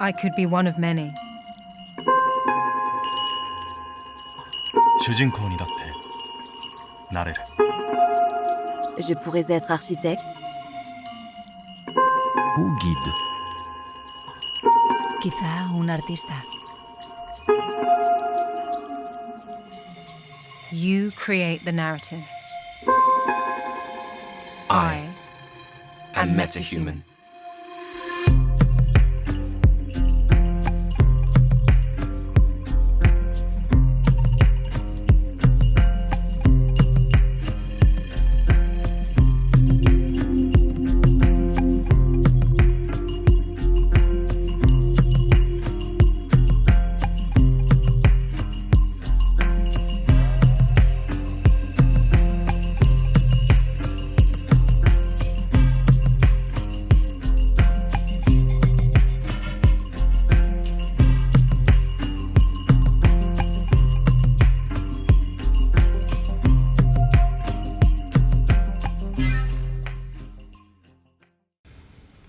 I could be one of many. 主人公にだってなれる。 Je pourrais être architecte, Ou guide. Quizá un artista. You create the narrative. I am am metahuman.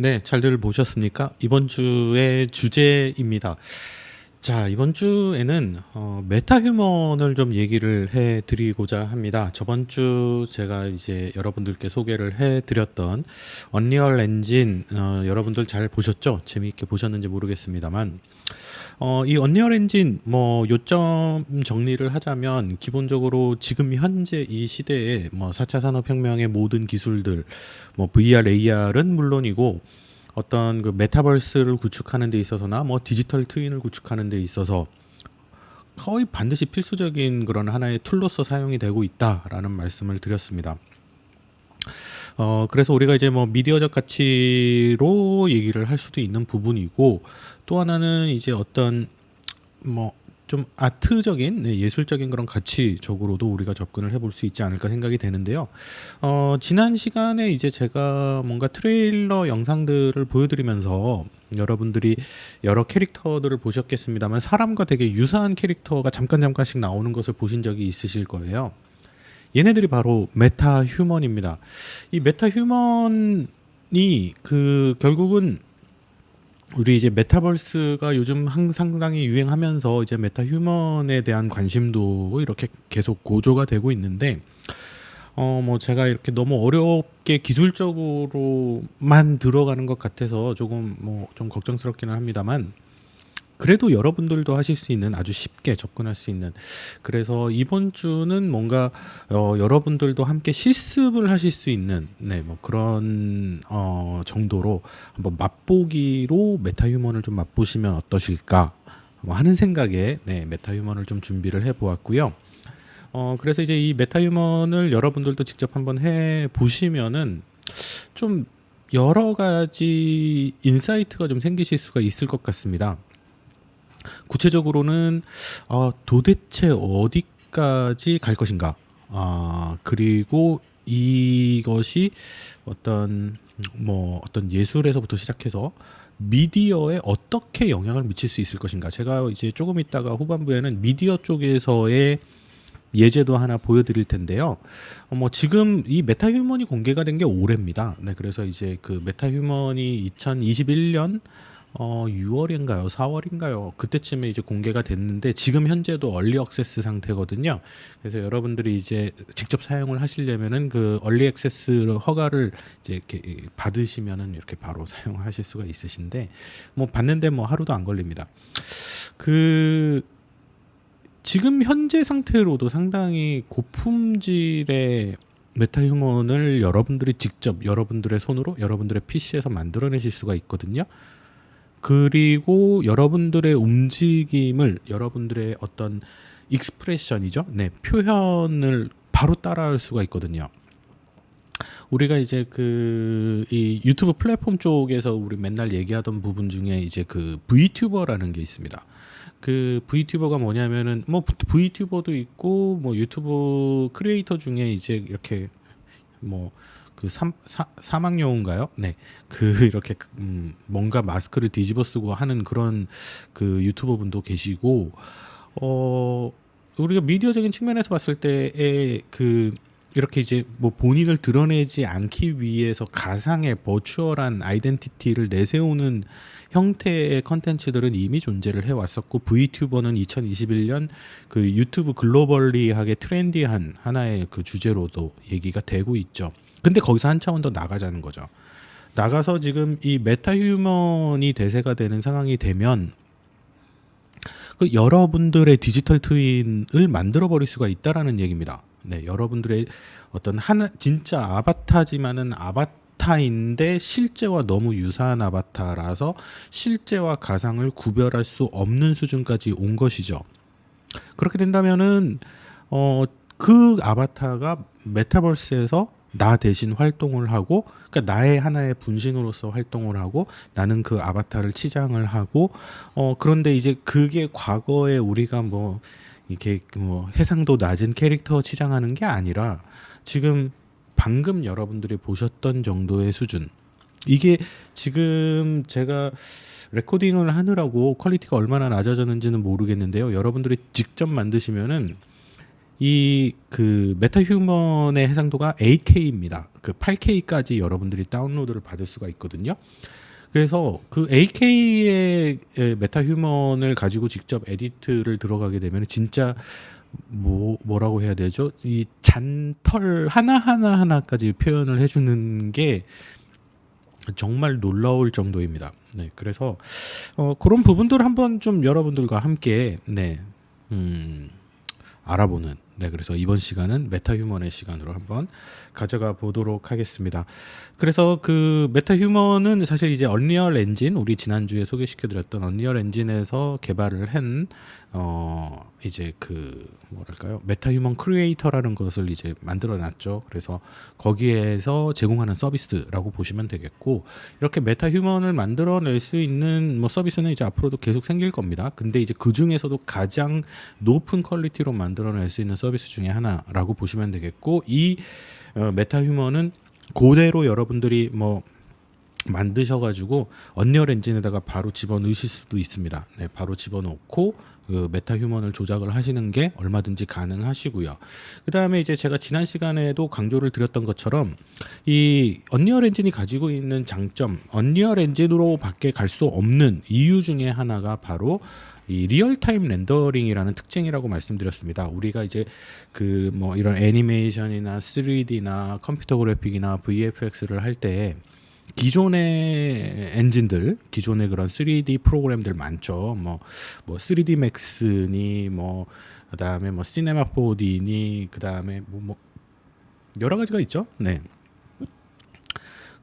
네, 잘들 보셨습니까? 이번 주의 주제입니다. 자, 이번 주에는 메타휴먼을 좀 얘기를 해드리고자 합니다. 저번 주 제가 이제 여러분들께 소개를 해드렸던 언리얼 엔진, 여러분들 잘 보셨죠? 재미있게 보셨는지 모르겠습니다만, 이 언리얼 엔진 요점 정리를 하자면 기본적으로 지금 현재 이 시대에 4차 산업혁명의 모든 기술들, VR, AR은 물론이고 어떤 그 메타버스를 구축하는 데 있어서나 디지털 트윈을 구축하는 데 있어서 거의 반드시 필수적인 그런 하나의 툴로서 사용이 되고 있다라는 말씀을 드렸습니다. 그래서 우리가 이제 미디어적 가치로 얘기를 할 수도 있는 부분이고, 또 하나는 이제 어떤 좀 아트적인, 예술적인 그런 가치적으로도 우리가 접근을 해볼 수 있지 않을까 생각이 되는데요. 지난 시간에 이제 제가 뭔가 트레일러 영상들을 보여드리면서 여러분들이 여러 캐릭터들을 보셨겠습니다만 사람과 되게 유사한 캐릭터가 잠깐씩 나오는 것을 보신 적이 있으실 거예요. 얘네들이 바로 메타휴먼입니다. 이 메타휴먼이 결국은 우리 이제 메타버스가 요즘 상당히 유행하면서 이제 메타휴먼에 대한 관심도 이렇게 계속 고조가 되고 있는데, 제가 이렇게 너무 어렵게 기술적으로만 들어가는 것 같아서 조금 좀 걱정스럽기는 합니다만, 그래도 여러분들도 하실 수 있는, 아주 쉽게 접근할 수 있는, 그래서 이번 주는 뭔가 여러분들도 함께 실습을 하실 수 있는 그런 정도로 한번 맛보기로 메타휴먼을 좀 맛보시면 어떠실까 하는 생각에 메타휴먼을 좀 준비를 해 보았고요. 그래서 이제 이 메타휴먼을 여러분들도 직접 한번 해 보시면은 좀 여러 가지 인사이트가 좀 생기실 수가 있을 것 같습니다. 구체적으로는 도대체 어디까지 갈 것인가, 그리고 이것이 어떤 예술에서부터 시작해서 미디어에 어떻게 영향을 미칠 수 있을 것인가. 제가 이제 조금 있다가 후반부에는 미디어 쪽에서의 예제도 하나 보여드릴 텐데요. 지금 이 메타휴먼이 공개가 된 게 올해입니다. 그래서 이제 그 메타휴먼이 2021년 6월인가요? 4월인가요? 그때쯤에 이제 공개가 됐는데 지금 현재도 얼리 액세스 상태거든요. 그래서 여러분들이 이제 직접 사용을 하시려면은 그 얼리 액세스 허가를 이제 이렇게 받으시면은 이렇게 바로 사용하실 수가 있으신데, 받는데 하루도 안 걸립니다. 지금 현재 상태로도 상당히 고품질의 메타휴먼을 여러분들이 직접 여러분들의 손으로 여러분들의 PC에서 만들어내실 수가 있거든요. 그리고 여러분들의 움직임을, 여러분들의 어떤 익스프레션이죠, 표현을 바로 따라할 수가 있거든요. 우리가 이제 이 유튜브 플랫폼 쪽에서 우리 맨날 얘기하던 부분 중에 이제 그 VTuber라는 게 있습니다. 그 VTuber가 뭐냐면은 VTuber도 있고 유튜브 크리에이터 중에 이제 이렇게 그 사막여우인가요? 이렇게 뭔가 마스크를 뒤집어 쓰고 하는 그런 그 유튜버 분도 계시고, 우리가 미디어적인 측면에서 봤을 때의 이렇게 이제 뭐 본인을 드러내지 않기 위해서 가상의 버추얼한 아이덴티티를 내세우는 형태의 컨텐츠들은 이미 존재를 해왔었고, VTuber는 2021년 그 유튜브 글로벌리하게 트렌디한 하나의 그 주제로도 얘기가 되고 있죠. 근데 거기서 한 차원 더 나가자는 거죠. 나가서 지금 이 메타 휴먼이 대세가 되는 상황이 되면 그 여러분들의 디지털 트윈을 만들어 버릴 수가 있다라는 얘기입니다. 네, 여러분들의 어떤 하나 진짜 아바타지만은 아바타인데 실제와 너무 유사한 아바타라서 실제와 가상을 구별할 수 없는 수준까지 온 것이죠. 그렇게 된다면은 그 아바타가 메타버스에서 나 대신 활동을 하고, 그러니까 나의 하나의 분신으로서 활동을 하고, 나는 그 아바타를 치장을 하고, 그런데 이제 그게 과거에 우리가 뭐 이렇게 뭐 해상도 낮은 캐릭터 치장하는 게 아니라 지금 방금 여러분들이 보셨던 정도의 수준. 이게 지금 제가 레코딩을 하느라고 퀄리티가 얼마나 낮아졌는지는 모르겠는데요. 여러분들이 직접 만드시면은 이 그 메타 휴먼의 해상도가 8K입니다. 그 8K까지 여러분들이 다운로드를 받을 수가 있거든요. 그래서 그 8K의 메타 휴먼을 가지고 직접 에디트를 들어가게 되면 진짜 뭐라고 해야 되죠? 이 잔털 하나까지 표현을 해주는 게 정말 놀라울 정도입니다. 네, 그래서 그런 부분들을 한번 좀 여러분들과 함께 알아보는, 그래서 이번 시간은 메타 휴먼의 시간으로 한번 가져가 보도록 하겠습니다. 그래서 그 메타 휴먼은 사실 이제 언리얼 엔진, 우리 지난주에 소개시켜드렸던 언리얼 엔진에서 개발을 한 이제 그 뭐랄까요, 메타 휴먼 크리에이터라는 것을 이제 만들어 놨죠. 그래서 거기에서 제공하는 서비스라고 보시면 되겠고, 이렇게 메타 휴먼을 만들어낼 수 있는 뭐 서비스는 이제 앞으로도 계속 생길 겁니다. 근데 이제 그 중에서도 가장 높은 퀄리티로 만들어낼 수 있는 서비스 중에 하나라고 보시면 되겠고, 이 메타 휴먼은 그대로 여러분들이 뭐 만드셔가지고 언리얼 엔진에다가 바로 집어넣으실 수도 있습니다. 네, 바로 집어넣고 그 메타 휴먼을 조작을 하시는 게 얼마든지 가능하시고요. 그 다음에 이제 제가 지난 시간에도 강조를 드렸던 것처럼 이 언리얼 엔진이 가지고 있는 장점, 언리얼 엔진으로 밖에 갈 수 없는 이유 중에 하나가 바로 이 리얼타임 렌더링이라는 특징이라고 말씀드렸습니다. 우리가 이제 그 뭐 이런 애니메이션이나 3D나 컴퓨터 그래픽이나 VFX를 할 때 기존의 엔진들, 기존의 그런 3D 프로그램들 많죠. 뭐 3D 맥스니 뭐 그다음에 뭐 시네마 4D니 그다음에 뭐 여러 가지가 있죠. 네.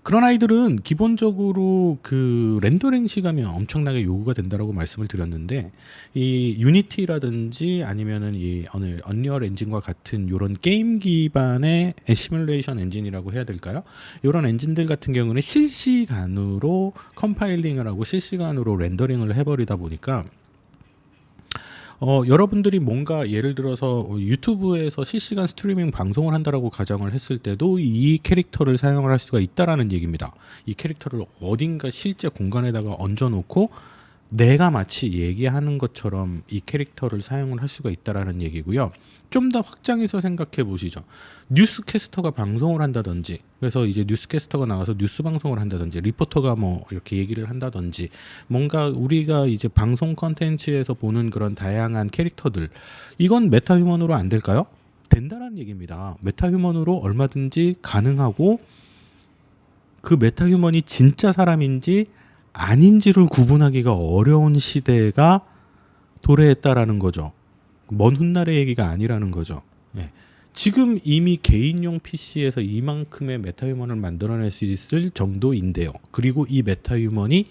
그런 아이들은 기본적으로 그 렌더링 시간이 엄청나게 요구가 된다라고 말씀을 드렸는데, 이 유니티라든지 아니면은 이 언리얼 엔진과 같은 요런 게임 기반의 시뮬레이션 엔진이라고 해야 될까요? 요런 엔진들 같은 경우는 실시간으로 컴파일링을 하고 실시간으로 렌더링을 해버리다 보니까 여러분들이 뭔가 예를 들어서 유튜브에서 실시간 스트리밍 방송을 한다라고 가정을 했을 때도 이 캐릭터를 사용을 할 수가 있다라는 얘기입니다. 이 캐릭터를 어딘가 실제 공간에다가 얹어놓고 내가 마치 얘기하는 것처럼 이 캐릭터를 사용을 할 수가 있다라는 얘기고요. 좀 더 확장해서 생각해 보시죠. 뉴스캐스터가 방송을 한다든지, 그래서 이제 뉴스캐스터가 나와서 뉴스 방송을 한다든지, 리포터가 뭐 이렇게 얘기를 한다든지, 뭔가 우리가 이제 방송 컨텐츠에서 보는 그런 다양한 캐릭터들, 이건 메타 휴먼으로 안 될까요? 된다는 얘기입니다. 메타 휴먼으로 얼마든지 가능하고, 그 메타 휴먼이 진짜 사람인지 아닌지를 구분하기가 어려운 시대가 도래했다라는 거죠. 먼 훗날의 얘기가 아니라는 거죠. 예. 지금 이미 개인용 PC에서 이만큼의 메타휴먼을 만들어낼 수 있을 정도인데요. 그리고 이 메타휴먼이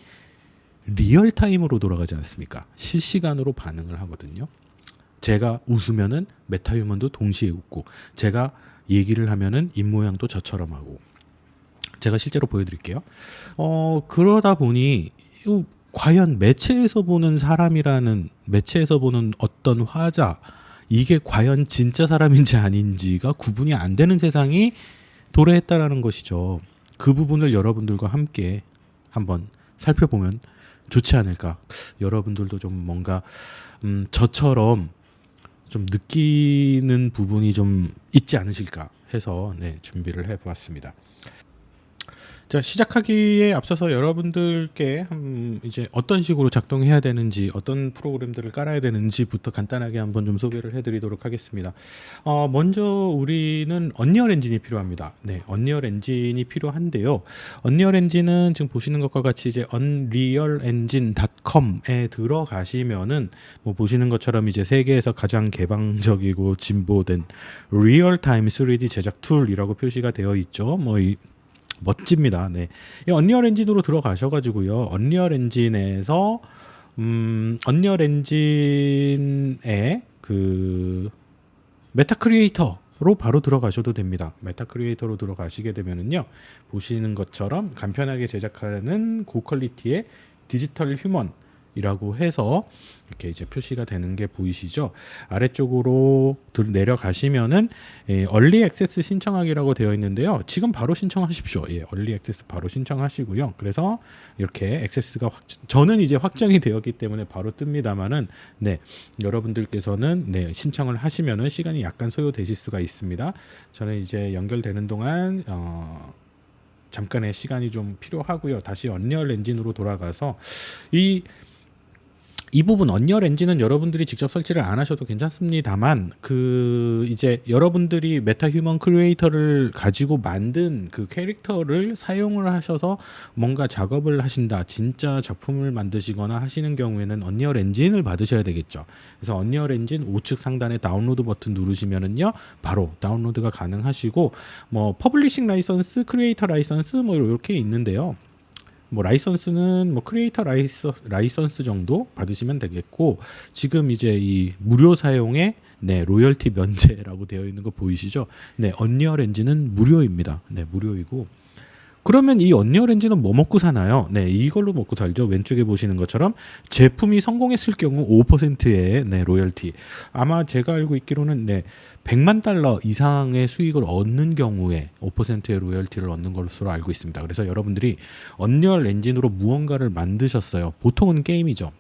리얼타임으로 돌아가지 않습니까? 실시간으로 반응을 하거든요. 제가 웃으면은 메타휴먼도 동시에 웃고, 제가 얘기를 하면은 입모양도 저처럼 하고. 제가 실제로 보여드릴게요. 그러다 보니 과연 매체에서 보는 사람이라는, 매체에서 보는 어떤 화자, 이게 과연 진짜 사람인지 아닌지가 구분이 안 되는 세상이 도래했다라는 것이죠. 그 부분을 여러분들과 함께 한번 살펴보면 좋지 않을까. 여러분들도 좀 뭔가 저처럼 좀 느끼는 부분이 좀 있지 않으실까 해서 네, 준비를 해보았습니다. 자, 시작하기에 앞서서 여러분들께 이제 어떤 식으로 작동해야 되는지, 어떤 프로그램들을 깔아야 되는지부터 간단하게 한번 좀 소개를 해드리도록 하겠습니다. 먼저 우리는 언리얼 엔진이 필요합니다. 네, 언리얼 엔진이 필요한데요. 언리얼 엔진은 지금 보시는 것과 같이 이제 unrealengine.com에 들어가시면은 뭐 보시는 것처럼 이제 세계에서 가장 개방적이고 진보된 리얼타임 3D 제작 툴이라고 표시가 되어 있죠. 멋집니다. 네. 이 언리얼 엔진으로 들어가셔가지고요. 언리얼 엔진에서 언리얼 엔진의 그 메타 크리에이터로 바로 들어가셔도 됩니다. 메타 크리에이터로 들어가시게 되면은요, 보시는 것처럼 간편하게 제작하는 고퀄리티의 디지털 휴먼이라고 해서 이렇게 이제 표시가 되는 게 보이시죠? 아래쪽으로 내려가시면은 얼리 액세스 신청하기라고 되어 있는데요. 지금 바로 신청하십시오. 예, 얼리 액세스 바로 신청하시고요. 그래서 이렇게 액세스가 저는 이제 확정이 되었기 때문에 바로 뜹니다만은 네, 여러분들께서는 네, 신청을 하시면은 시간이 약간 소요되실 수가 있습니다. 저는 이제 연결되는 동안 잠깐의 시간이 좀 필요하고요. 다시 언리얼 엔진으로 돌아가서 이 부분 언리얼 엔진은 여러분들이 직접 설치를 안 하셔도 괜찮습니다만 이제 여러분들이 메타 휴먼 크리에이터를 가지고 만든 그 캐릭터를 사용을 하셔서 뭔가 작업을 하신다, 진짜 작품을 만드시거나 하시는 경우에는 언리얼 엔진을 받으셔야 되겠죠. 그래서 언리얼 엔진 우측 상단에 다운로드 버튼 누르시면은요, 바로 다운로드가 가능하시고 뭐 퍼블리싱 라이선스, 크리에이터 라이선스 뭐 이렇게 있는데요. 뭐 라이선스는 뭐 크리에이터 라이선스 정도 받으시면 되겠고, 지금 이제 이 무료 사용에 네, 로열티 면제라고 되어 있는 거 보이시죠? 네, 언리얼 엔진은 무료입니다. 네, 무료이고. 그러면 이 언리얼 엔진은 뭐 먹고 사나요? 네, 이걸로 먹고 살죠. 왼쪽에 보시는 것처럼 제품이 성공했을 경우 5%의 네, 로열티. 아마 제가 알고 있기로는 네, 100만 달러 이상의 수익을 얻는 경우에 5%의 로열티를 얻는 것으로 알고 있습니다. 그래서 여러분들이 언리얼 엔진으로 무언가를 만드셨어요. 보통은 게임이죠.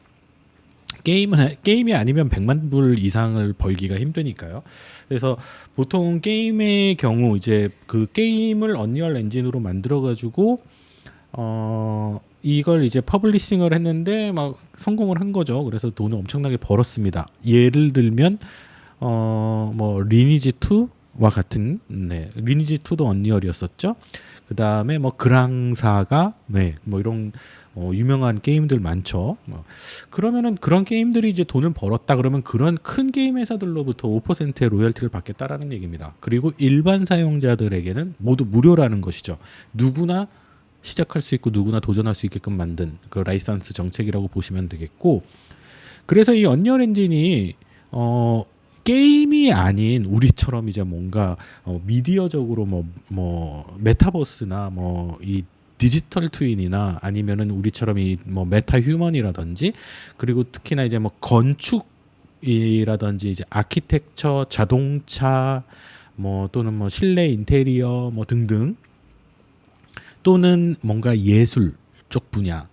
게임이 아니면 100만 불 이상을 벌기가 힘드니까요. 그래서 보통 게임의 경우 이제 그 게임을 언리얼 엔진으로 만들어 가지고 이걸 이제 퍼블리싱을 했는데 막 성공을 한 거죠. 그래서 돈을 엄청나게 벌었습니다. 예를 들면 뭐 리니지 2와 같은 네, 리니지 2도 언리얼이었었죠. 그다음에 뭐 그랑사가 네, 뭐 이런 유명한 게임들 많죠. 그러면은 그런 게임들이 이제 돈을 벌었다 그러면 그런 큰 게임 회사들로부터 5%의 로열티를 받겠다라는 얘기입니다. 그리고 일반 사용자들에게는 모두 무료라는 것이죠. 누구나 시작할 수 있고 누구나 도전할 수 있게끔 만든 그 라이선스 정책이라고 보시면 되겠고, 그래서 이 언리얼 엔진이 게임이 아닌 우리처럼 이제 뭔가 미디어적으로 뭐 메타버스나 뭐 이 디지털 트윈이나 아니면은 우리처럼 이 뭐 메타 휴먼이라든지, 그리고 특히나 이제 뭐 건축이라든지 이제 아키텍처, 자동차 뭐 또는 뭐 실내 인테리어 뭐 등등, 또는 뭔가 예술 쪽 분야의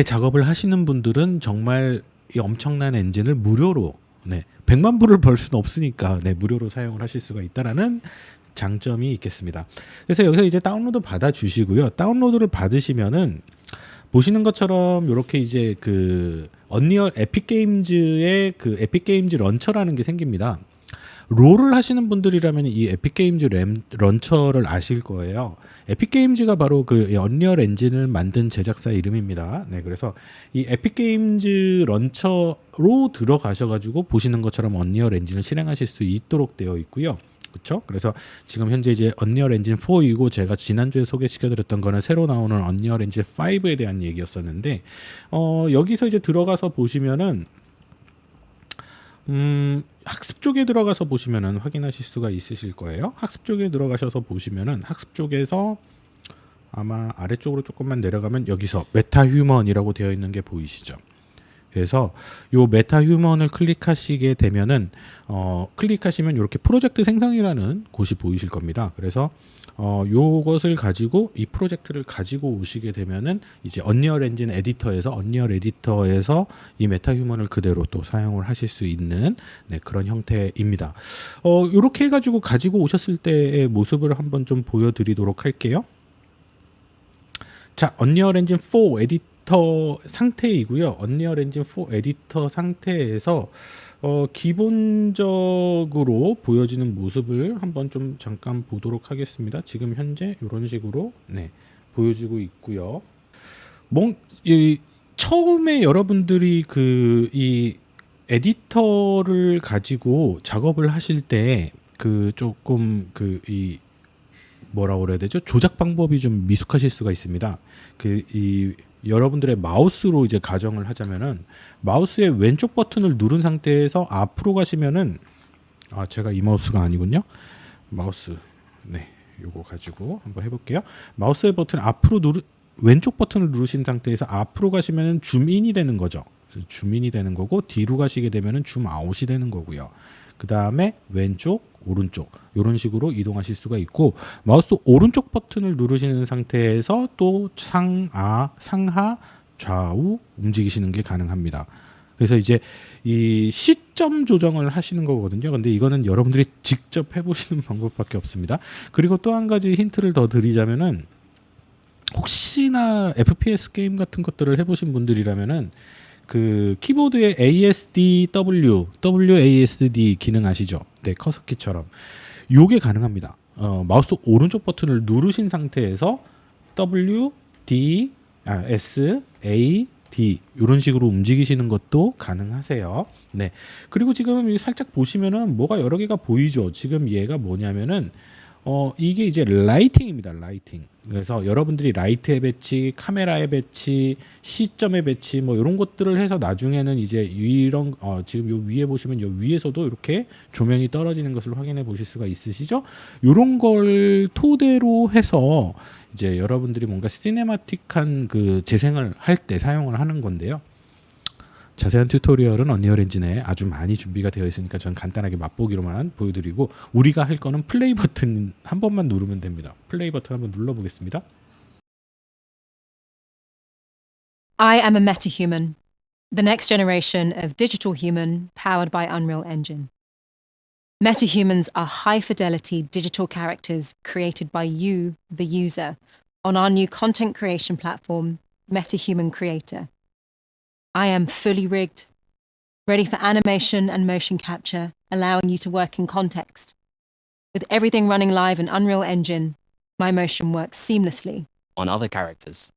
작업을 하시는 분들은 정말 이 엄청난 엔진을 무료로 네, 100만 불을 벌 수는 없으니까 네, 무료로 사용을 하실 수가 있다라는 장점이 있겠습니다. 그래서 여기서 이제 다운로드 받아 주시고요. 다운로드를 받으시면은 보시는 것처럼 이렇게 이제 그 언리얼 에픽게임즈의 그 에픽게임즈 런처라는 게 생깁니다. 롤을 하시는 분들이라면 이 에픽게임즈 런처를 아실 거예요. 에픽게임즈가 바로 그 언리얼 엔진을 만든 제작사 이름입니다. 네, 그래서 이 에픽게임즈 런처로 들어가셔가지고 보시는 것처럼 언리얼 엔진을 실행하실 수 있도록 되어 있고요. 그렇죠? 그래서 지금 현재 이제 언리얼 엔진 4이고, 제가 지난주에 소개시켜드렸던 거는 새로 나오는 언리얼 엔진 5에 대한 얘기였었는데, 여기서 이제 들어가서 보시면은 학습 쪽에 들어가서 보시면은 확인하실 수가 있으실 거예요. 학습 쪽에 들어가셔서 보시면은 학습 쪽에서 아마 아래쪽으로 조금만 내려가면 여기서 메타 휴먼이라고 되어 있는 게 보이시죠? 그래서 요 메타 휴먼을 클릭하시게 되면은 클릭하시면 이렇게 프로젝트 생성이라는 곳이 보이실 겁니다. 그래서 요것을 가지고 이 프로젝트를 가지고 오시게 되면은 이제 언리얼 엔진 에디터에서 이 메타 휴먼을 그대로 또 사용을 하실 수 있는 네, 그런 형태입니다. 요렇게 해가지고 가지고 오셨을 때의 모습을 한번 좀 보여드리도록 할게요. 자, 언리얼 엔진 4 에디터 상태이고요. 언리얼 엔진 4 에디터 상태에서 기본적으로 보여지는 모습을 한번 좀 잠깐 보도록 하겠습니다. 지금 현재 이런 식으로 네, 보여지고 있고요. 처음에 여러분들이 이 에디터를 가지고 작업을 하실 때 조금 뭐라고 그래야 되죠? 조작 방법이 좀 미숙하실 수가 있습니다. 여러분들의 마우스로 이제 가정을 하자면은 마우스의 왼쪽 버튼을 누른 상태에서 앞으로 가시면은 제가 이 마우스가 아니군요. 마우스 네, 요거 가지고 한번 해볼게요. 마우스의 버튼 왼쪽 버튼을 누르신 상태에서 앞으로 가시면은 줌인이 되는 거죠. 줌인이 되는 거고 뒤로 가시게 되면은 줌아웃이 되는 거고요. 그 다음에 왼쪽, 오른쪽 이런 식으로 이동하실 수가 있고 마우스 오른쪽 버튼을 누르시는 상태에서 또 상하, 좌우 움직이시는 게 가능합니다. 그래서 이제 이 시점 조정을 하시는 거거든요. 근데 이거는 여러분들이 직접 해보시는 방법밖에 없습니다. 그리고 또 한 가지 힌트를 더 드리자면은 혹시나 FPS 게임 같은 것들을 해보신 분들이라면은 키보드에 WASD 기능 아시죠? 네, 커서키처럼 요게 가능합니다. 마우스 오른쪽 버튼을 누르신 상태에서 S, A, D 이런 식으로 움직이시는 것도 가능하세요. 네. 그리고 지금 살짝 보시면은 뭐가 여러 개가 보이죠. 지금 얘가 뭐냐면은 이게 이제 라이팅입니다. 라이팅. 그래서 여러분들이 라이트의 배치, 카메라의 배치, 시점의 배치 뭐 이런 것들을 해서 나중에는 이제 이런 지금 요 위에 보시면 요 위에서도 이렇게 조명이 떨어지는 것을 확인해 보실 수가 있으시죠? 이런 걸 토대로 해서 이제 여러분들이 뭔가 시네마틱한 재생을 할 때 사용을 하는 건데요. 자세한 튜토리얼은 언리얼 엔진에 아주 많이 준비가 되어 있으니까 전 간단하게 맛보기로만 보여드리고 우리가 할 거는 플레이 버튼 한 번만 누르면 됩니다. 플레이 버튼 한번 눌러보겠습니다. I am a metahuman, the next generation of digital human powered by Unreal Engine. Metahumans are high-fidelity digital characters created by you, the user, on our new content creation platform, MetaHuman Creator. I am fully rigged, ready for animation and motion capture, allowing you to work in context. With everything running live in Unreal Engine, my motion works seamlessly on other characters.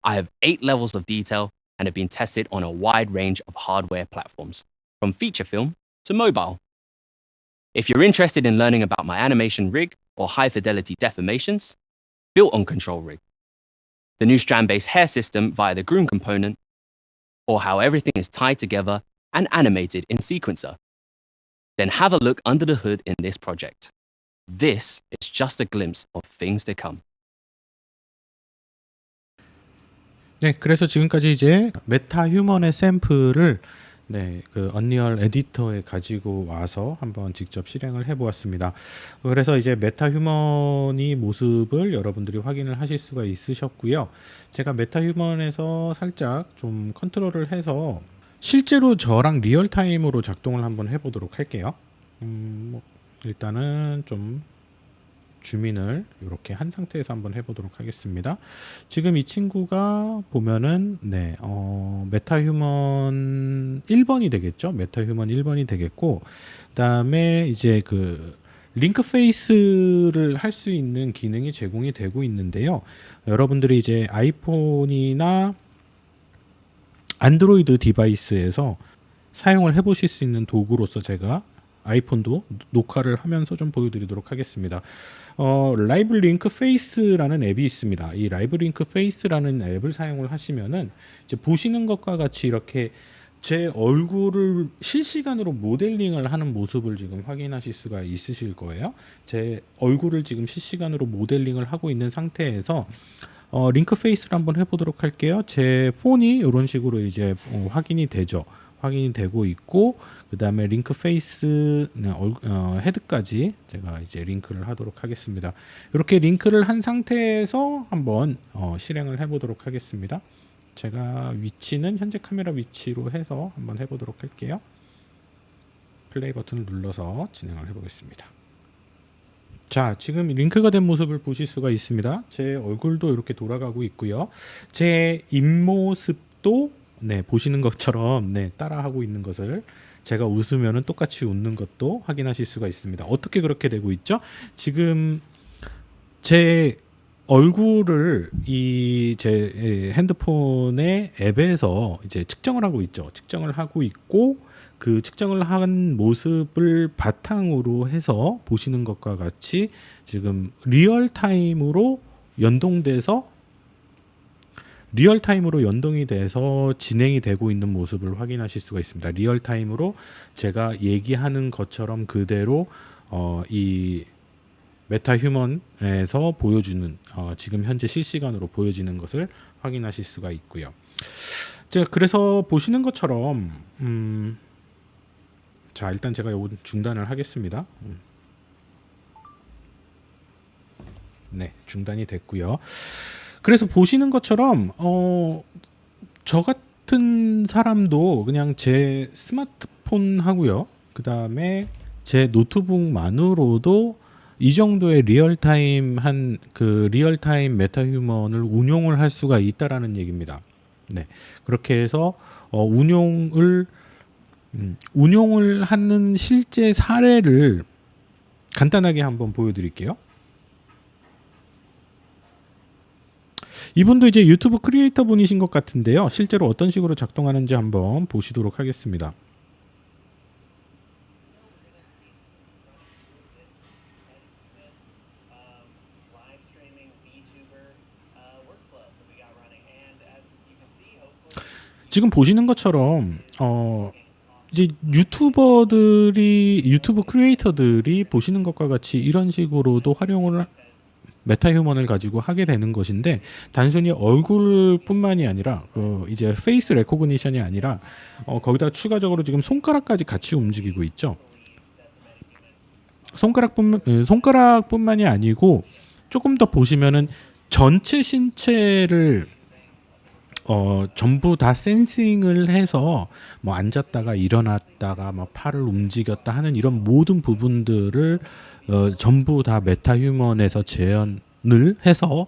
I have 8 levels of detail and have been tested on a wide range of hardware platforms, from feature film to mobile. If you're interested in learning about my animation rig or high-fidelity deformations, built on Control Rig, the new strand-based hair system via the Groom component, or how everything is tied together and animated in Sequencer, then have a look under the hood in this project. This is just a glimpse of things to come. 네, 그래서 지금까지 이제 메타 휴먼의 샘플을 언리얼 에디터에 가지고 와서 한번 직접 실행을 해보았습니다. 그래서 이제 메타 휴먼이 모습을 여러분들이 확인을 하실 수가 있으셨고요. 제가 메타 휴먼에서 살짝 좀 컨트롤을 해서 실제로 저랑 리얼타임으로 작동을 한번 해보도록 할게요. 일단은 좀 주민을 이렇게 한 상태에서 한번 해보도록 하겠습니다. 지금 이 친구가 보면은 메타휴먼 1번이 되겠죠. 메타휴먼 1번이 되겠고, 그다음에 이제 링크 페이스를 할 수 있는 기능이 제공이 되고 있는데요. 여러분들이 이제 아이폰이나 안드로이드 디바이스에서 사용을 해보실 수 있는 도구로서 제가 아이폰도 녹화를 하면서 좀 보여드리도록 하겠습니다. 라이브 링크 페이스라는 앱이 있습니다. 이 라이브 링크 페이스라는 앱을 사용을 하시면은 이제 보시는 것과 같이 이렇게 제 얼굴을 실시간으로 모델링을 하는 모습을 지금 확인하실 수가 있으실 거예요. 제 얼굴을 지금 실시간으로 모델링을 하고 있는 상태에서 링크 페이스를 한번 해보도록 할게요. 제 폰이 이런 식으로 이제 확인이 되죠. 확인이 되고 있고, 그 다음에 링크 페이스 헤드까지 제가 이제 링크를 하도록 하겠습니다. 이렇게 링크를 한 상태에서 한번 실행을 해보도록 하겠습니다. 제가 위치는 현재 카메라 위치로 해서 한번 해보도록 할게요. 플레이 버튼을 눌러서 진행을 해보겠습니다. 자, 지금 링크가 된 모습을 보실 수가 있습니다. 제 얼굴도 이렇게 돌아가고 있고요. 제 입모습도 보시는 것처럼 따라하고 있는 것을, 제가 웃으면은 똑같이 웃는 것도 확인하실 수가 있습니다. 어떻게 그렇게 되고 있죠? 지금 제 얼굴을 이 제 핸드폰의 앱에서 이제 측정을 하고 있죠. 측정을 하고 있고, 그 측정을 한 모습을 바탕으로 해서 보시는 것과 같이 지금 리얼타임으로 연동이 돼서 진행이 되고 있는 모습을 확인하실 수가 있습니다. 리얼타임으로 제가 얘기하는 것처럼 그대로 이 메타휴먼에서 보여주는 지금 현재 실시간으로 보여지는 것을 확인하실 수가 있고요. 자, 그래서 보시는 것처럼 자, 일단 제가 요거 중단을 하겠습니다. 네, 중단이 됐고요. 그래서 보시는 것처럼 저 같은 사람도 그냥 제 스마트폰 하고요, 그 다음에 제 노트북만으로도 이 정도의 리얼타임 리얼타임 메타휴먼을 운용을 할 수가 있다라는 얘기입니다. 네, 그렇게 해서 운용을 하는 실제 사례를 간단하게 한번 보여드릴게요. 이분도 이제 유튜브 크리에이터 분이신 것 같은데요. 실제로 어떤 식으로 작동하는지 한번 보시도록 하겠습니다. 지금 보시는 것처럼 이제 유튜브 크리에이터들이 보시는 것과 같이 이런 식으로도 활용을 메타휴먼을 가지고 하게 되는 것인데, 단순히 얼굴뿐만이 아니라 이제 페이스 레코그니션이 아니라 거기다 추가적으로 지금 손가락까지 같이 움직이고 있죠. 손가락뿐만이 아니고 조금 더 보시면은 전체 신체를 전부 다 센싱을 해서 뭐 앉았다가 일어났다가 막 팔을 움직였다 하는 이런 모든 부분들을 전부 다 메타휴먼에서 재현을 해서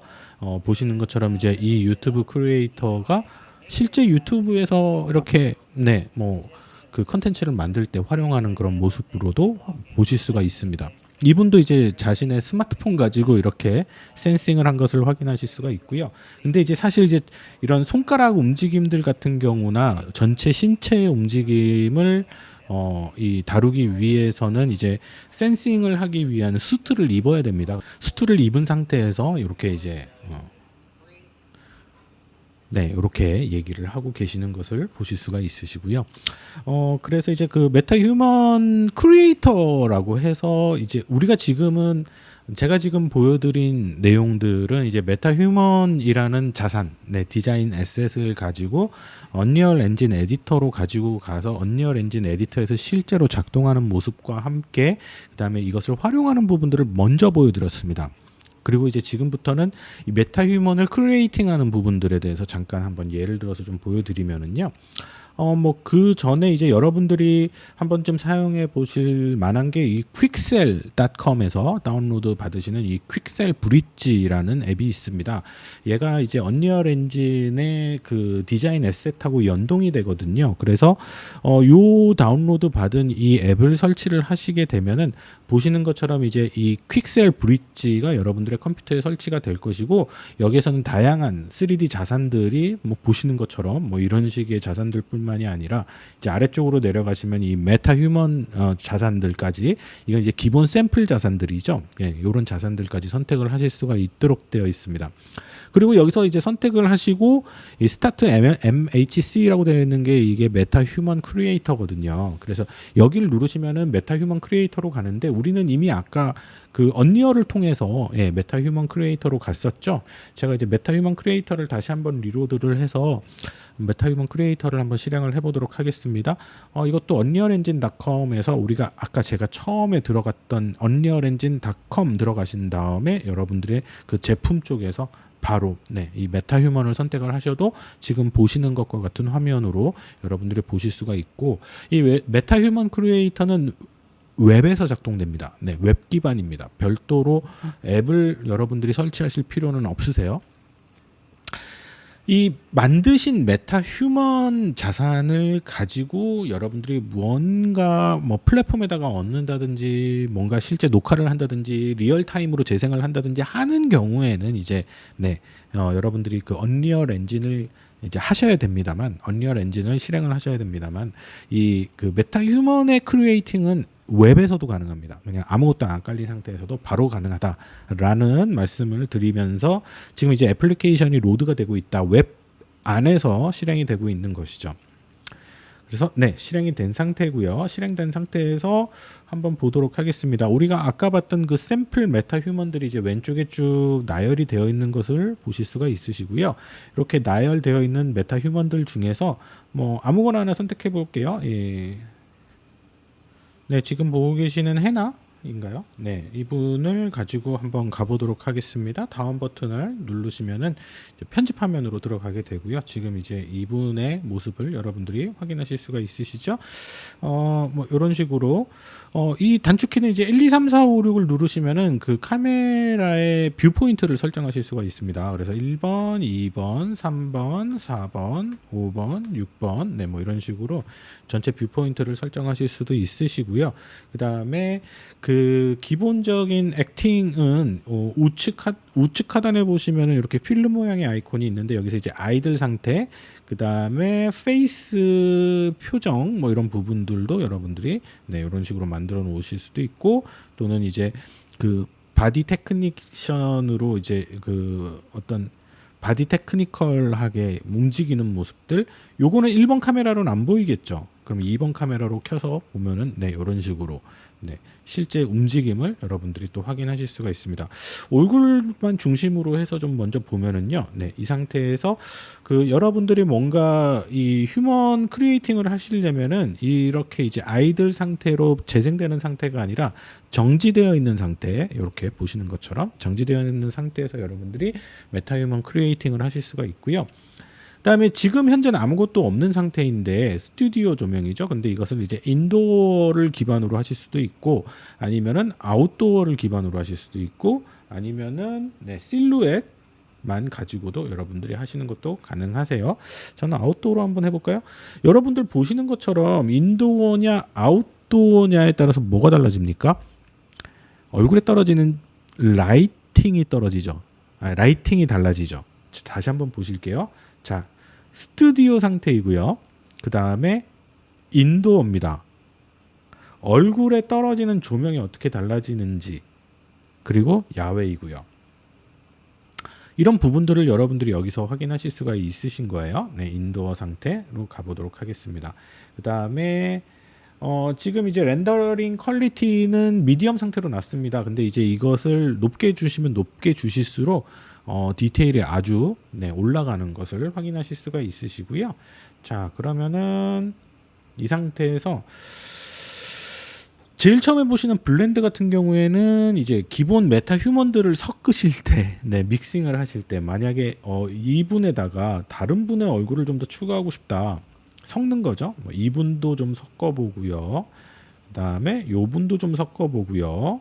보시는 것처럼 이제 이 유튜브 크리에이터가 실제 유튜브에서 이렇게 그 컨텐츠를 만들 때 활용하는 그런 모습으로도 보실 수가 있습니다. 이분도 이제 자신의 스마트폰 가지고 이렇게 센싱을 한 것을 확인하실 수가 있고요. 근데 이제 사실 이제 이런 손가락 움직임들 같은 경우나 전체 신체의 움직임을 이 다루기 위해서는 이제 센싱을 하기 위한 수트를 입어야 됩니다. 수트를 입은 상태에서 이렇게 이제 이렇게 얘기를 하고 계시는 것을 보실 수가 있으시고요. 그래서 이제 그 메타휴먼 크리에이터라고 해서 이제 제가 지금 보여드린 내용들은 이제 메타휴먼이라는 자산, 디자인 에셋을 가지고 언리얼 엔진 에디터로 가지고 가서 언리얼 엔진 에디터에서 실제로 작동하는 모습과 함께 그다음에 이것을 활용하는 부분들을 먼저 보여드렸습니다. 그리고 이제 지금부터는 이 메타휴먼을 크리에이팅하는 부분들에 대해서 잠깐 한번 예를 들어서 좀 보여드리면은요. 그 전에 이제 여러분들이 한 번쯤 사용해 보실 만한 게 이 퀵셀.com에서 다운로드 받으시는 이 퀵셀 브릿지라는 앱이 있습니다. 얘가 이제 언리얼 엔진의 그 디자인 에셋하고 연동이 되거든요. 그래서 요 다운로드 받은 이 앱을 설치를 하시게 되면은 보시는 것처럼 이제 이 퀵셀 브릿지가 여러분들의 컴퓨터에 설치가 될 것이고, 여기에서는 다양한 3D 자산들이 보시는 것처럼 이런 식의 자산들뿐만이 아니라 이제 아래쪽으로 내려가시면 이 메타휴먼 자산들까지, 이건 이제 기본 샘플 자산들이죠. 이런 자산들까지 선택을 하실 수가 있도록 되어 있습니다. 그리고 여기서 이제 선택을 하시고 이 스타트 MHC라고 되어 있는 게 이게 메타 휴먼 크리에이터거든요. 그래서 여기를 누르시면은 메타 휴먼 크리에이터로 가는데 우리는 이미 아까 그 언리얼을 통해서 메타 휴먼 크리에이터로 갔었죠. 제가 이제 메타 휴먼 크리에이터를 다시 한번 리로드를 해서 메타 휴먼 크리에이터를 한번 실행을 해보도록 하겠습니다. 이것도 unrealengine.com에서 우리가 아까 제가 처음에 들어갔던 unrealengine.com 들어가신 다음에 여러분들의 그 제품 쪽에서 바로 이 메타 휴먼을 선택을 하셔도 지금 보시는 것과 같은 화면으로 여러분들이 보실 수가 있고, 이 메타 휴먼 크리에이터는 웹에서 작동됩니다. 웹 기반입니다. 별도로 앱을 여러분들이 설치하실 필요는 없으세요. 이 만드신 메타 휴먼 자산을 가지고 여러분들이 무언가 뭐 플랫폼에다가 얻는다든지 뭔가 실제 녹화를 한다든지 리얼타임으로 재생을 한다든지 하는 경우에는 이제 여러분들이 그 언리얼 엔진을 이제 하셔야 됩니다만, 언리얼 엔진을 실행을 하셔야 됩니다만, 이 그 메타 휴먼의 크리에이팅은 웹에서도 가능합니다. 그냥 아무것도 안 깔린 상태에서도 바로 가능하다라는 말씀을 드리면서 지금 이제 애플리케이션이 로드가 되고 있다. 웹 안에서 실행이 되고 있는 것이죠. 그래서 실행이 된 상태고요. 실행된 상태에서 한번 보도록 하겠습니다. 우리가 아까 봤던 그 샘플 메타 휴먼들이 이제 왼쪽에 쭉 나열이 되어 있는 것을 보실 수가 있으시고요. 이렇게 나열되어 있는 메타 휴먼들 중에서 뭐 아무거나 하나 선택해 볼게요. 지금 보고 계시는 해나인가요? 이분을 가지고 한번 가보도록 하겠습니다. 다음 버튼을 누르시면은 이제 편집 화면으로 들어가게 되고요. 지금 이제 이분의 모습을 여러분들이 확인하실 수가 있으시죠? 뭐 이런 식으로 이 단축키는 이제 1, 2, 3, 4, 5, 6을 누르시면은 그 카메라의 뷰 포인트를 설정하실 수가 있습니다. 그래서 1번, 2번, 3번, 4번, 5번, 6번, 뭐 이런 식으로 전체 뷰 포인트를 설정하실 수도 있으시고요. 그 다음에 그 기본적인 액팅은 우측 하단에 보시면은 이렇게 필름 모양의 아이콘이 있는데 여기서 이제 아이들 상태, 그 다음에 페이스 표정 뭐 이런 부분들도 여러분들이 이런 식으로 만들어 놓으실 수도 있고, 또는 이제 그 바디 테크니션으로 이제 그 어떤 바디 테크니컬하게 움직이는 모습들, 요거는 1번 카메라로는 안 보이겠죠. 그럼 2번 카메라로 켜서 보면은 이런 식으로 실제 움직임을 여러분들이 또 확인하실 수가 있습니다. 얼굴만 중심으로 해서 좀 먼저 보면은요, 이 상태에서 그 여러분들이 뭔가 이 휴먼 크리에이팅을 하시려면은 이렇게 이제 아이들 상태로 재생되는 상태가 아니라 정지되어 있는 상태, 이렇게 보시는 것처럼 정지되어 있는 상태에서 여러분들이 메타 휴먼 크리에이팅을 하실 수가 있고요. 그다음에 지금 현재는 아무것도 없는 상태인데 스튜디오 조명이죠. 근데 이것을 이제 인도어를 기반으로 하실 수도 있고, 아니면은 아웃도어를 기반으로 하실 수도 있고, 아니면은 실루엣만 가지고도 여러분들이 하시는 것도 가능하세요. 저는 아웃도어로 한번 해볼까요? 여러분들 보시는 것처럼 인도어냐 아웃도어냐에 따라서 뭐가 달라집니까? 얼굴에 떨어지는 라이팅이 떨어지죠. 라이팅이 달라지죠. 다시 한번 보실게요. 자, 스튜디오 상태이고요. 그 다음에 인도어입니다. 얼굴에 떨어지는 조명이 어떻게 달라지는지, 그리고 야외이고요. 이런 부분들을 여러분들이 여기서 확인하실 수가 있으신 거예요. 인도어 상태로 가보도록 하겠습니다. 그 다음에 지금 이제 렌더링 퀄리티는 미디엄 상태로 놨습니다. 근데 이제 이것을 높게 주시면 높게 주실수록 디테일이 아주 올라가는 것을 확인하실 수가 있으시고요. 자, 그러면은 이 상태에서 제일 처음에 보시는 블렌드 같은 경우에는 이제 기본 메타 휴먼들을 섞으실 때, 믹싱을 하실 때, 만약에 이분에다가 다른 분의 얼굴을 좀 더 추가하고 싶다, 섞는 거죠. 뭐 이분도 좀 섞어보고요. 그 다음에 요분도 좀 섞어보고요.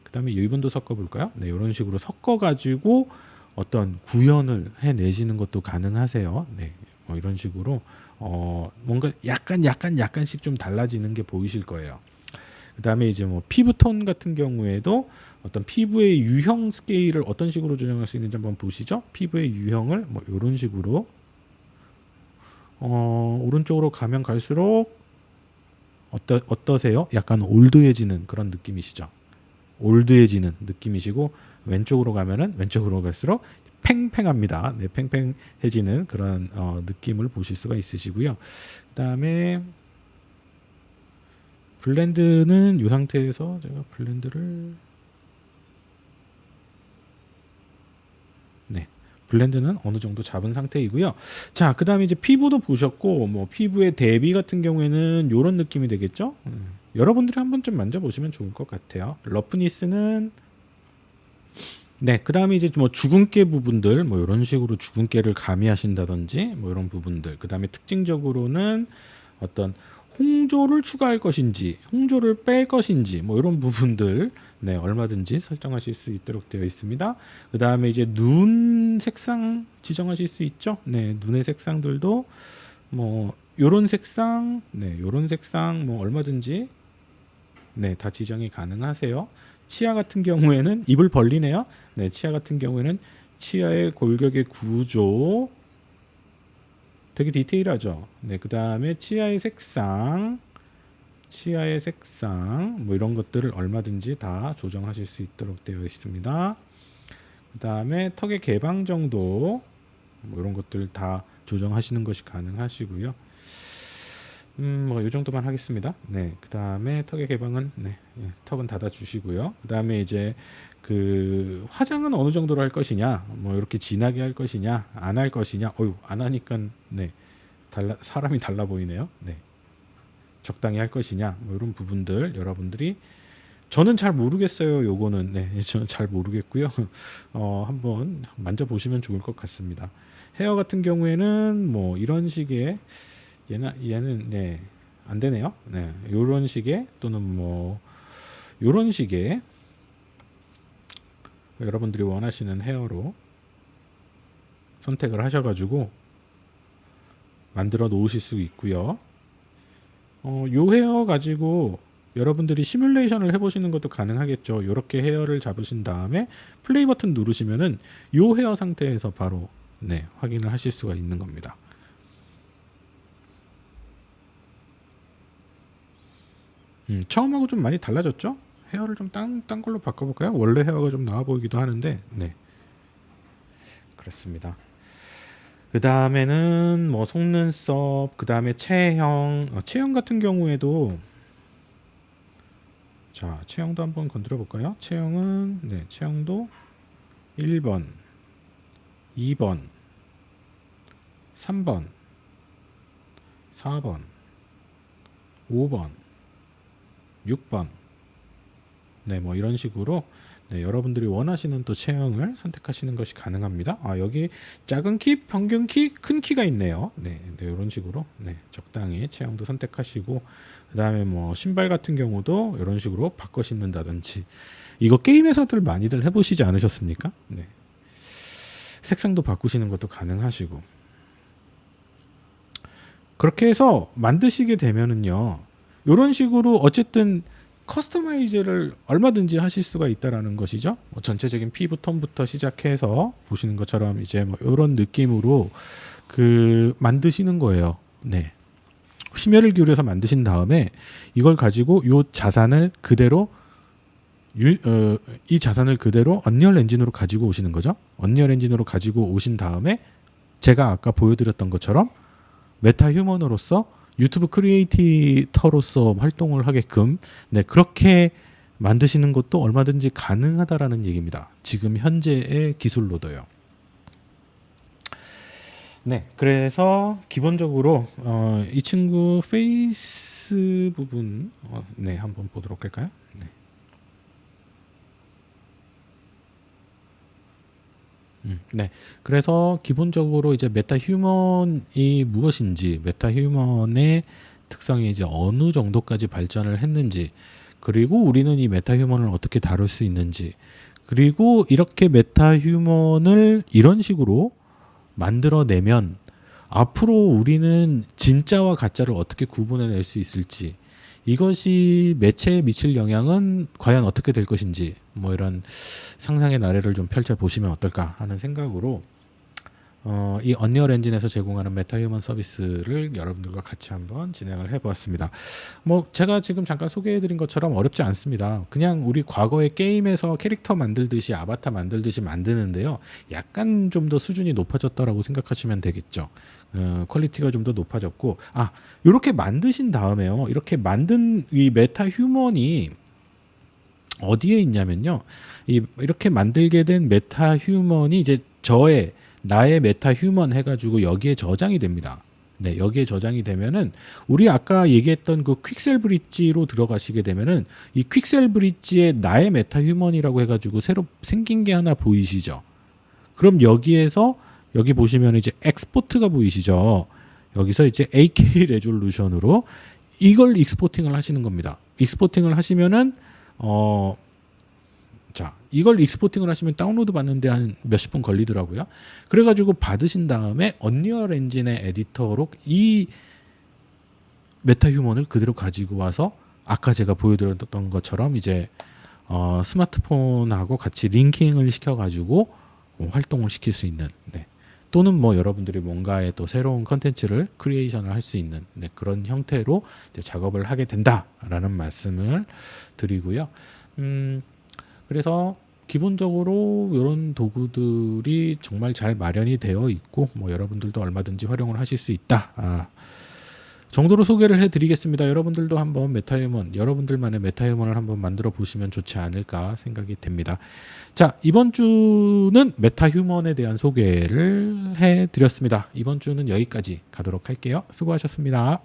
그 다음에 이분도 섞어볼까요? 이런 식으로 섞어가지고 어떤 구현을 해내시는 것도 가능하세요. 뭐 이런 식으로 뭔가 약간씩 좀 달라지는 게 보이실 거예요. 그 다음에 이제 뭐 피부톤 같은 경우에도 어떤 피부의 유형 스케일을 어떤 식으로 조정할 수 있는지 한번 보시죠. 피부의 유형을 뭐 이런 식으로 오른쪽으로 가면 갈수록 어떠세요? 약간 올드해지는 그런 느낌이시죠. 올드해지는 느낌이시고 왼쪽으로 가면은 왼쪽으로 갈수록 팽팽합니다. 네, 팽팽해지는 그런 느낌을 보실 수가 있으시고요. 그다음에 블렌드는 이 상태에서 제가 블렌드를 블렌드는 어느 정도 잡은 상태이고요. 자, 그 다음에 이제 피부도 보셨고, 뭐 피부의 대비 같은 경우에는 이런 느낌이 되겠죠. 여러분들이 한번 좀 만져보시면 좋을 것 같아요. 러프니스는 그 다음에 이제 뭐 주근깨 부분들, 뭐 이런 식으로 주근깨를 가미하신다든지, 뭐 이런 부분들. 그 다음에 특징적으로는 어떤 홍조를 추가할 것인지, 홍조를 뺄 것인지, 뭐 이런 부분들, 얼마든지 설정하실 수 있도록 되어 있습니다. 그 다음에 이제 눈 색상 지정하실 수 있죠. 눈의 색상들도 뭐 요런 색상, 요런 색상 뭐 얼마든지 다 지정이 가능하세요. 치아 같은 경우에는 입을 벌리네요. 치아 같은 경우에는 치아의 골격의 구조 되게 디테일하죠. 그 다음에 치아의 색상 뭐 이런 것들을 얼마든지 다 조정하실 수 있도록 되어 있습니다. 그 다음에 턱의 개방 정도 뭐 이런 것들 다 조정하시는 것이 가능하시고요. 뭐 이 정도만 하겠습니다. 그 다음에 턱의 개방은 턱은 닫아 주시고요. 그 다음에 이제 그 화장은 어느 정도로 할 것이냐, 뭐 이렇게 진하게 할 것이냐, 안 할 것이냐. 안 하니까 사람이 달라 보이네요. 적당히 할 것이냐, 뭐 이런 부분들 여러분들이 저는 잘 모르겠어요. 요거는 저는 잘 모르겠고요. 한번 만져보시면 좋을 것 같습니다. 헤어 같은 경우에는 뭐 이런 식의 얘는 안 되네요. 요런 식의 또는 뭐 요런 식의 여러분들이 원하시는 헤어로 선택을 하셔가지고 만들어 놓으실 수 있고요. 요 헤어 가지고 여러분들이 시뮬레이션을 해보시는 것도 가능하겠죠. 이렇게 헤어를 잡으신 다음에 플레이 버튼 누르시면은 요 헤어 상태에서 바로 확인을 하실 수가 있는 겁니다. 처음하고 좀 많이 달라졌죠? 헤어를 좀 딴 걸로 바꿔볼까요? 원래 헤어가 좀 나와 보이기도 하는데, 그렇습니다. 그 다음에는 뭐 속눈썹, 그 다음에 체형, 체형 같은 경우에도 자, 체형도 한번 건드려 볼까요? 체형은 체형도 1번, 2번, 3번, 4번, 5번, 6번. 뭐 이런 식으로 여러분들이 원하시는 또 체형을 선택하시는 것이 가능합니다. 여기 작은 키, 평균 키, 큰 키가 있네요. 이런 식으로 적당히 체형도 선택하시고, 그 다음에 뭐 신발 같은 경우도 이런 식으로 바꿔 신는다든지. 이거 게임에서들 많이들 해보시지 않으셨습니까? 색상도 바꾸시는 것도 가능하시고. 그렇게 해서 만드시게 되면은요, 이런 식으로 어쨌든 커스터마이즈를 얼마든지 하실 수가 있다라는 것이죠. 뭐 전체적인 피부 톤부터 시작해서 보시는 것처럼 이제 뭐 이런 느낌으로 그 만드시는 거예요. 심혈을 기울여서 만드신 다음에 이걸 가지고 이 자산을 그대로 언리얼 엔진으로 가지고 오시는 거죠. 언리얼 엔진으로 가지고 오신 다음에 제가 아까 보여드렸던 것처럼 메타 휴먼으로서 유튜브 크리에이터로서 활동을 하게끔 그렇게 만드시는 것도 얼마든지 가능하다라는 얘기입니다. 지금 현재의 기술로도요. 그래서 기본적으로 이 친구 페이스 부분 한번 보도록 할까요? 그래서 기본적으로 이제 메타 휴먼이 무엇인지, 메타 휴먼의 특성이 이제 어느 정도까지 발전을 했는지, 그리고 우리는 이 메타 휴먼을 어떻게 다룰 수 있는지, 그리고 이렇게 메타 휴먼을 이런 식으로 만들어내면 앞으로 우리는 진짜와 가짜를 어떻게 구분해낼 수 있을지, 이것이 매체에 미칠 영향은 과연 어떻게 될 것인지, 뭐 이런 상상의 나래를 좀 펼쳐보시면 어떨까 하는 생각으로 이 언리얼 엔진에서 제공하는 메타휴먼 서비스를 여러분들과 같이 한번 진행을 해보았습니다. 뭐 제가 지금 잠깐 소개해드린 것처럼 어렵지 않습니다. 그냥 우리 과거의 게임에서 캐릭터 만들듯이 아바타 만들듯이 만드는데요. 약간 좀 더 수준이 높아졌다라고 생각하시면 되겠죠. 퀄리티가 좀 더 높아졌고, 이렇게 만드신 다음에요. 이렇게 만든 이 메타휴먼이 어디에 있냐면요. 이렇게 만들게 된 메타휴먼이 이제 나의 메타휴먼 해가지고 여기에 저장이 됩니다. 네, 여기에 저장이 되면은 우리 아까 얘기했던 그 퀵셀 브릿지로 들어가시게 되면은 이 퀵셀 브릿지에 나의 메타휴먼이라고 해가지고 새로 생긴 게 하나 보이시죠? 그럼 여기에서 여기 보시면 이제 엑스포트가 보이시죠? 여기서 이제 AK 레졸루션으로 이걸 익스포팅을 하시는 겁니다. 익스포팅을 하시면은 이걸 익스포팅을 하시면 다운로드 받는데 한 몇십 분 걸리더라고요. 그래가지고 받으신 다음에 언리얼 엔진의 에디터로 이 메타휴먼을 그대로 가지고 와서 아까 제가 보여드렸던 것처럼 이제 스마트폰하고 같이 링킹을 시켜가지고 활동을 시킬 수 있는, 네. 또는 뭐 여러분들이 뭔가의 또 새로운 컨텐츠를 크리에이션을 할 수 있는, 네, 그런 형태로 이제 작업을 하게 된다라는 말씀을 드리고요. 그래서 기본적으로 이런 도구들이 정말 잘 마련이 되어 있고 뭐 여러분들도 얼마든지 활용을 하실 수 있다 정도로 소개를 해드리겠습니다. 여러분들도 한번 여러분들만의 메타휴먼을 한번 만들어 보시면 좋지 않을까 생각이 됩니다. 자, 이번 주는 메타휴먼에 대한 소개를 해드렸습니다. 이번 주는 여기까지 가도록 할게요. 수고하셨습니다.